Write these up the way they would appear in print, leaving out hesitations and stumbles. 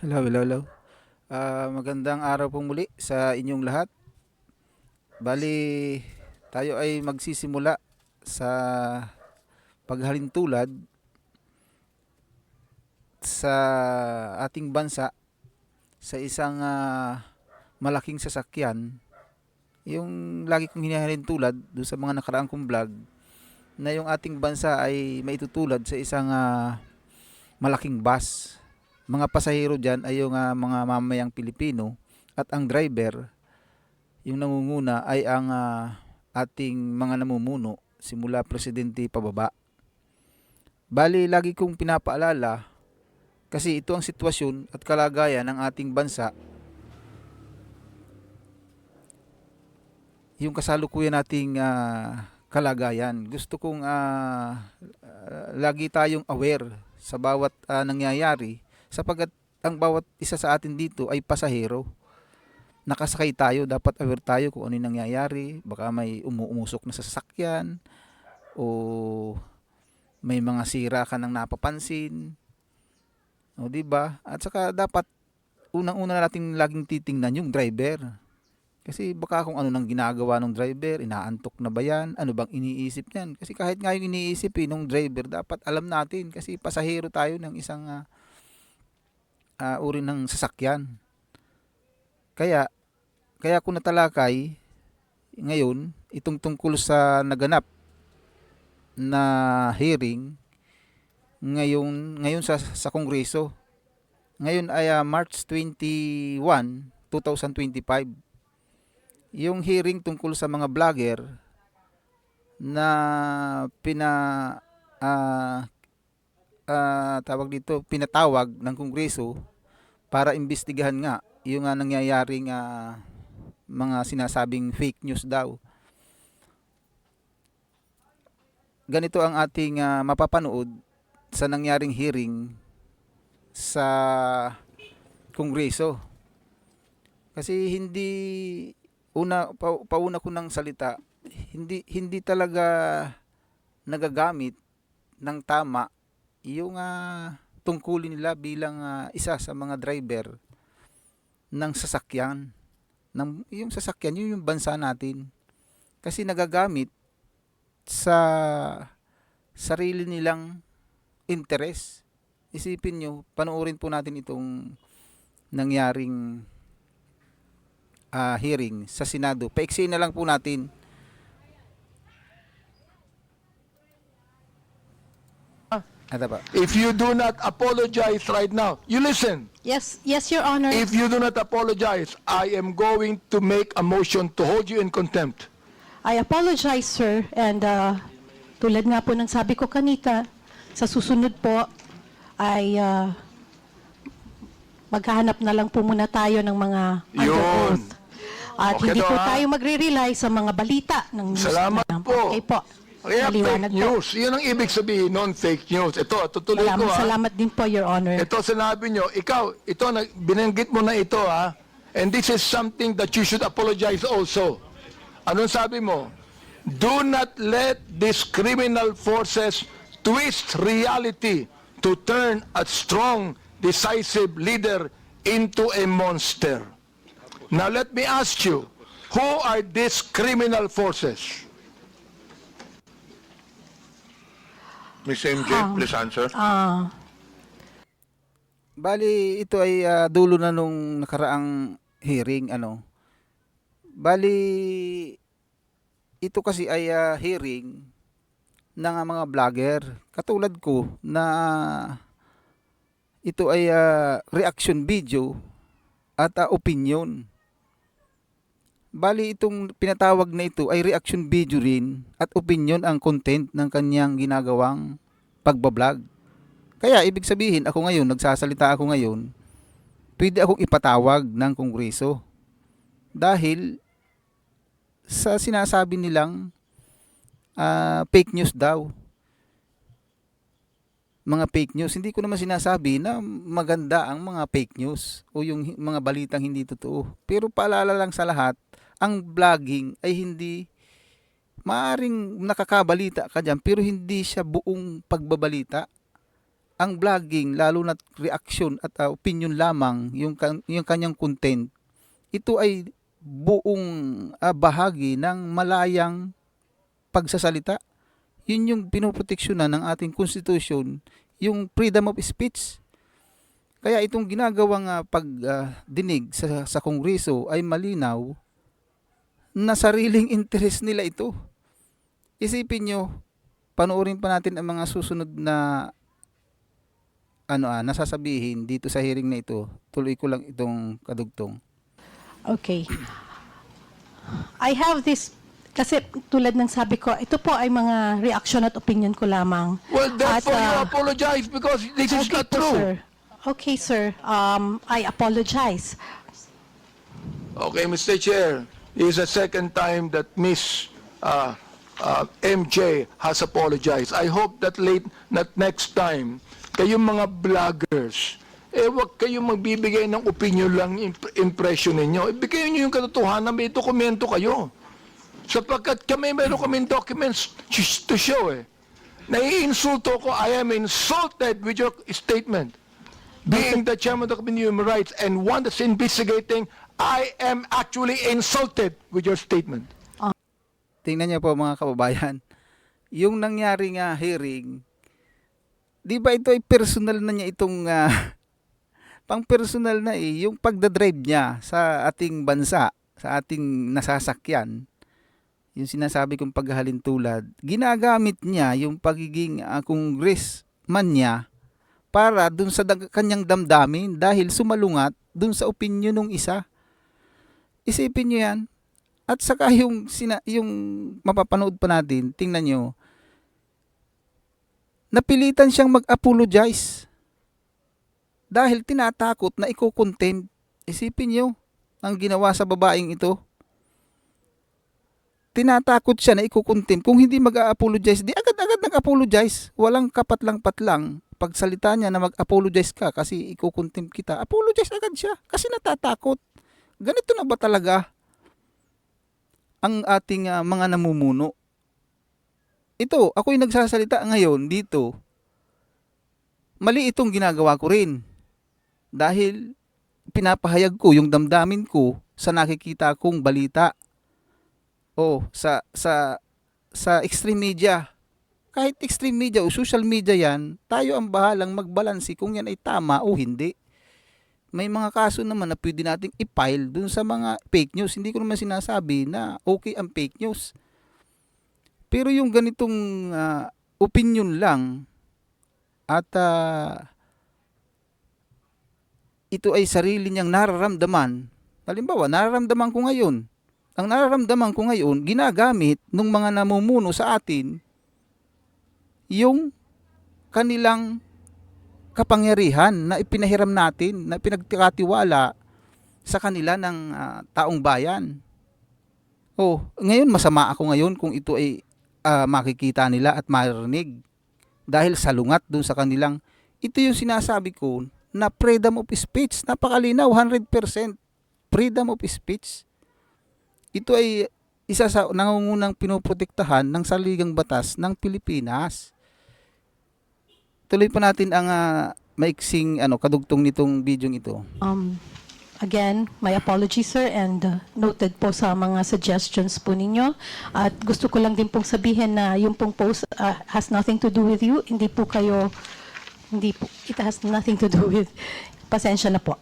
Hello, hello, hello. Magandang araw po muli sa inyong lahat. Bali, tayo ay magsisimula sa paghalintulad sa ating bansa sa isang malaking sasakyan. Yung lagi kong hinahalintulad doon sa mga nakaraang kong vlog na yung ating bansa ay maitutulad sa isang malaking bus. Mga pasahero dyan ay yung mga mamayang Pilipino at ang driver, yung nangunguna ay ang ating mga namumuno simula presidente pababa. Bali, lagi kong pinapaalala kasi ito ang sitwasyon at kalagayan ng ating bansa, yung kasalukuyan nating kalagayan. Gusto kong lagi tayong aware sa bawat nangyayari sapagkat ang bawat isa sa atin dito ay pasahero. Nakasakay tayo, dapat aware tayo kung ano yung nangyayari. Baka may umuusok na sa sasakyan o may mga sira ka nang napapansin. O, di ba? At saka dapat unang-una natin laging titingnan yung driver. Kasi baka kung ano nang ginagawa ng driver, inaantok na ba yan? Ano bang iniisip niyan? Kasi kahit nga yung iniisip ng driver, dapat alam natin kasi pasahero tayo ng isang uri ng sasakyan. Kaya, kaya ko natalakay ngayon itong tungkol sa naganap na hearing ngayon sa Kongreso. Ngayon ay March 21, 2025. Yung hearing tungkol sa mga vlogger na ah, pinatawag ng Kongreso para imbestigahan nga yung nangyayaring mga sinasabing fake news daw. Ganito ang ating mapapanood sa nangyaring hearing sa Kongreso. Kasi hindi pauna ko ng salita, hindi talaga nagagamit ng tama yung tungkulin nila bilang isa sa mga driver ng sasakyan. Yung sasakyan, yun yung bansa natin. Kasi nagagamit sa sarili nilang interes. Isipin nyo, panoorin po natin itong nangyaring hearing sa Senado. Paiksi na lang po natin. Ata pa. If you do not apologize right now, you listen. Yes, yes, Your Honor. If you do not apologize, I am going to make a motion to hold you in contempt. I apologize, sir. And tulad nga po ng sabi ko kanita, sa susunod po ay maghahanap na lang po muna tayo ng mga under Yun. oath. At Okay hindi daw, po ha? tayo magre-rely sa mga balita ng news. Salamat na- po. Okay po. Kaya fake Maliwanag po. news. Yun ang ibig sabihin non-fake news. Ito, tutuloy ko Maraming ha. salamat din po, Your Honor. Ito sinabi nyo, ikaw, ito, binanggit mo na ito ha. And this is something that you should apologize also. Anong sabi mo? Do not let these criminal forces twist reality to turn a strong, decisive leader into a monster. Now let me ask you, who are these criminal forces? Ms. MJ, please answer. Bali, ito ay dulo na nung nakaraang hearing. Bali, ito kasi ay hearing ng mga vlogger. Katulad ko na ito ay reaction video at opinion. Bali, itong pinatawag na ito ay reaction video rin at opinion ang content ng kanyang ginagawang pagbablog. Kaya ibig sabihin, ako ngayon, nagsasalita ako ngayon, pwede akong ipatawag ng Kongreso. Dahil sa sinasabi nilang fake news daw. Mga fake news, hindi ko naman sinasabi na maganda ang mga fake news o yung mga balitang hindi totoo. Pero paalala lang sa lahat, ang vlogging ay hindi, maaring nakakabalita ka dyan, pero hindi siya buong pagbabalita. ang vlogging, lalo na reaction at opinion lamang, yung kanyang content, ito ay buong bahagi ng malayang pagsasalita. Yun yung pinoproteksyonan ng ating konstitusyon, yung freedom of speech. Kaya itong ginagawang pagdinig sa Kongreso ay malinaw na sariling interest nila ito. Isipin nyo, panoorin pa natin ang mga susunod na nasasabihin dito sa hearing na ito. Tuloy ko lang itong kadugtong. Okay. I have this, kasi tulad ng sabi ko, ito po ay mga reaction at opinion ko lamang. Well, therefore At, you apologize because this is okay not po, true. sir. Okay, sir. I apologize. Okay, Mr. Chair, this is the second time that Miss MJ has apologized. I hope that next time, kayong mga vloggers, wag kayong magbibigay ng opinion lang, impression ninyo. Ibigay nyo yung katotohanan, may dokumento kayo. Sapagkat meron kaming documents to show Naiinsulto ko, I am insulted with your statement. Being the chairman of the Committee on Human Rights and one that's investigating, I am actually insulted with your statement. Tingnan niyo po mga kababayan, yung nangyari nga hearing, di ba ito ay personal na niya itong, pang personal na yung pagdadrive niya sa ating bansa, sa ating nasasakyan, yung sinasabi kong paghahalintulad, ginagamit niya yung pagiging congressman niya para dun sa kanyang damdamin dahil sumalungat dun sa opinion ng isa. Isipin niyo yan. At saka yung mapapanood pa natin, tingnan nyo, napilitan siyang mag-apologize dahil tinatakot na iko-contempt. Isipin nyo, ang ginawa sa babaeng ito. Tinatakot siya na iko-contempt. Kung hindi mag-apologize, di agad-agad nag-apologize. Walang kapatlang-patlang. Pagsalita niya na mag-apologize ka kasi iko-contempt kita, apologize agad siya kasi natatakot. Ganito na ba talaga ang ating mga namumuno? Ito, ako'y nagsasalita ngayon dito. Mali itong ginagawa ko rin. Dahil pinapahayag ko yung damdamin ko sa nakikita kong balita. O sa extreme media. Kahit extreme media o social media yan, tayo ang bahalang magbalansi kung yan ay tama o hindi. May mga kaso naman na pwede nating i-file dun sa mga fake news. Hindi ko naman sinasabi na okay ang fake news. Pero yung ganitong opinion lang at ito ay sarili niyang nararamdaman. Halimbawa, nararamdaman ko ngayon. Ang nararamdaman ko ngayon, ginagamit ng mga namumuno sa atin yung kanilang kapangyarihan na ipinahiram natin, na pinagkatiwala sa kanila ng taong bayan. Ngayon masama ako ngayon kung ito ay makikita nila at marinig dahil salungat dun sa kanilang. Ito yung sinasabi ko na freedom of speech, napakalinaw, 100% freedom of speech. Ito ay isa sa nangungunang pinoprotektahan ng saligang batas ng Pilipinas. Tuloy pa natin ang maiksing kadugtong nitong bidyong ito. Again, my apologies, sir, and noted po sa mga suggestions po ninyo. At gusto ko lang din pong sabihin na yung pong post has nothing to do with you. Hindi po, it has nothing to do with, pasensya na po.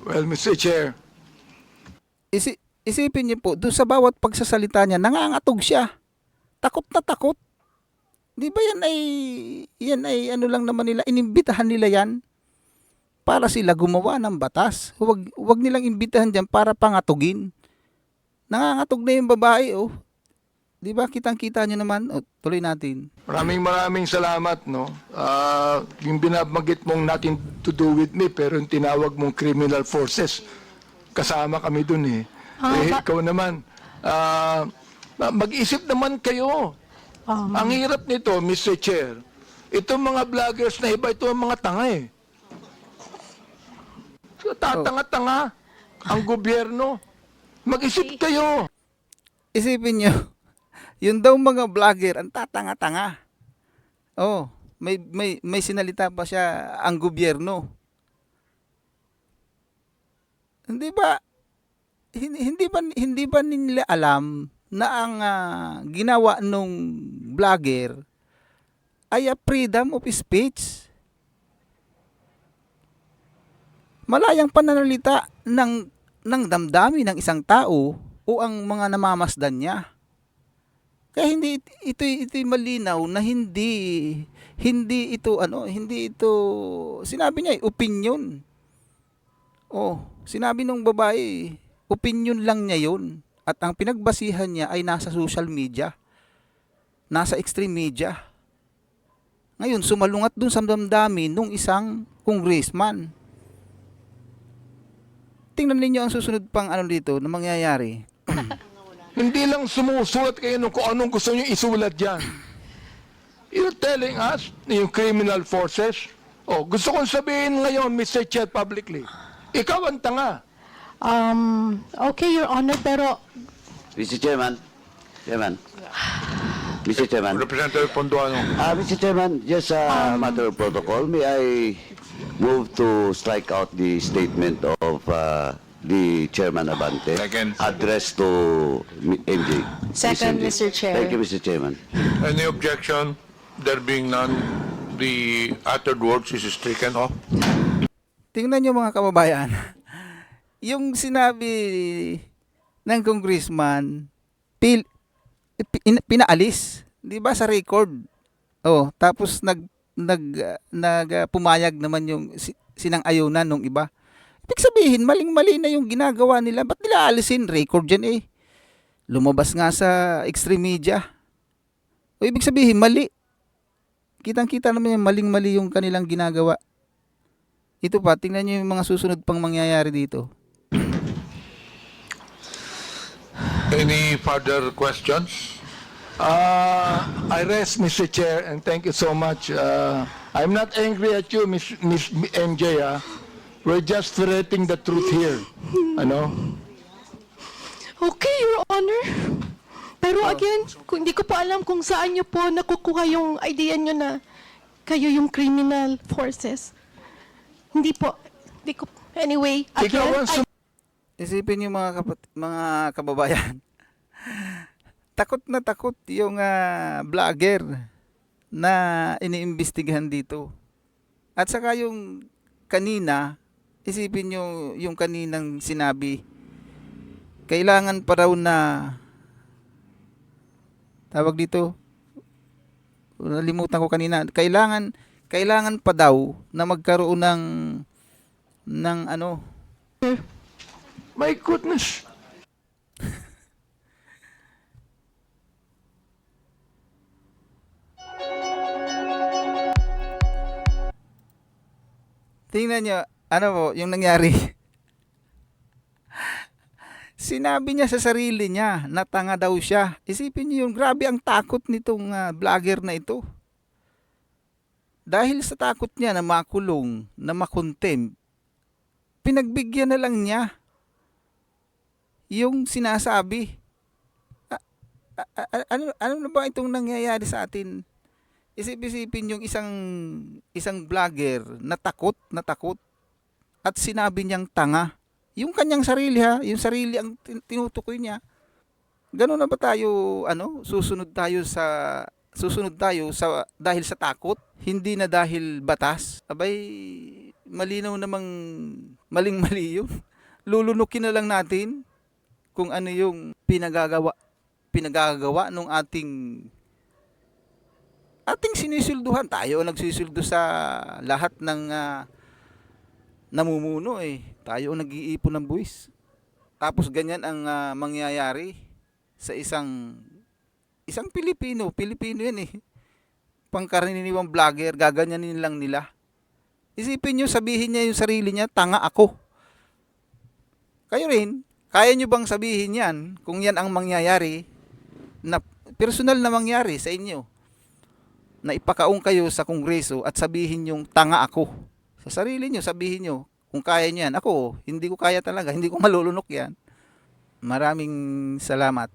Well, Mr. Chair, Isipin niyo po, doon sa bawat pagsasalita niya, nangangatog siya. Takot na takot. Di ba yan ay ano lang naman nila, inimbitahan nila yan para sila gumawa ng batas. Huwag nilang imbitahan dyan para pangatugin. Nangangatog na yung babae, Di ba, kitang-kita nyo naman. Tuloy natin. maraming salamat, no? Yung binabanggit mong nothing to do with me, pero yung tinawag mong criminal forces, kasama kami dun ikaw naman, mag-isip naman kayo. Ang hirap nito, Mr. Chair, itong mga vloggers na iba, ito ang mga tanga Tatanga-tanga ang gobyerno. Mag-isip kayo. Isipin nyo, yun daw mga vlogger ang tatanga-tanga. may sinalita pa siya ang gobyerno. Hindi ba hindi ba nila alam na ang ginawa nung vlogger ay freedom of speech? Malayang pananalita ng damdamin ng isang tao o ang mga namamasdan niya. Kaya ito'y malinaw na hindi ito sinabi niya opinion. Sinabi nung babae, opinion lang niya 'yon at ang pinagbasihan niya ay nasa social media. Nasa extreme media. Ngayon sumalungat dun sa damdamin nung isang congressman. Tingnan ninyo ang susunod pang dito na mangyayari. Hindi lang sumusulat kayo kung anong gusto nyo isulat dyan. You're telling us, yung criminal forces, gusto kong sabihin ngayon, Mr. Chair, publicly, ikaw ang tanga. Okay, Your Honor, pero Mr. Chairman. Mr. Chairman. Representative Ponduano. Mr. Chairman, just a matter of protocol, may I move to strike out the statement of the Chairman Abante Second. addressed to MJ. Second, Mr. Chair. Thank you, Mr. Chairman. Any objection? There being none, the uttered words is stricken off. Tingnan nyo mga kababayan. Yung sinabi ng congressman, pinaalis, 'di ba, sa record. Tapos pumayag naman yung sinang-ayunan nung iba. Ibig sabihin, maling-mali na yung ginagawa nila. Ba't nila alisin? Record dyan eh. Lumabas nga sa extreme media. Ibig sabihin, mali. Kitang-kita naman yung maling-mali yung kanilang ginagawa. Ito pa, tingnan nyo yung mga susunod pang mangyayari dito. Any further questions? I rest, Mr. Chair, and thank you so much. I'm not angry at you, Miss MJ. We're just ferreting the truth here. okay, Your Honor. Pero again, hindi ko po alam kung saan niyo po nakukuha yung idea niyo na kayo yung criminal forces. Hindi po. Anyway, Ikaw again, ang Isipin niyo mga kababayan. Takot na takot yung vlogger na iniimbestigahan dito. At saka yung kanina, isipin niyo yung kaninang sinabi, kailangan pa raw na tawag dito, nalimutan ko kanina, kailangan pa daw na magkaroon ng My goodness. tingnan nyo, yung nangyari. Sinabi niya sa sarili niya na tanga daw siya. Isipin niyo yung grabe ang takot nitong vlogger na ito. Dahil sa takot niya na makulong, na makontempt, pinagbigyan na lang niya yung sinasabi. Ano na ba itong nangyayari sa atin? Isipin yung isang vlogger na takot at sinabi niyang tanga. Yung kanyang sarili yung sarili ang tinutukoy niya. Ganun na ba tayo susunod tayo sa dahil sa takot, hindi na dahil batas? Abay, malinaw namang maling-mali yun. Lulunukin na lang natin kung ano yung pinagagawa nung ating sinisilduhan. Tayo ang nagsisildo sa lahat ng namumuno eh. Tayo ang nag-iipon ng buwis. Tapos ganyan ang mangyayari sa isang Pilipino yan eh. Pangkaraniwang vlogger, gaganyanin lang nila. Isipin nyo, sabihin niya yung sarili niya, tanga ako. Kayo rin, kaya nyo bang sabihin yan kung yan ang mangyayari na personal na mangyari sa inyo? Na ipakaong kayo sa kongreso at sabihin yung tanga ako. Sa sarili nyo, sabihin nyo, kung kaya nyo yan. Ako, hindi ko kaya talaga, hindi ko malulunok yan. Maraming salamat.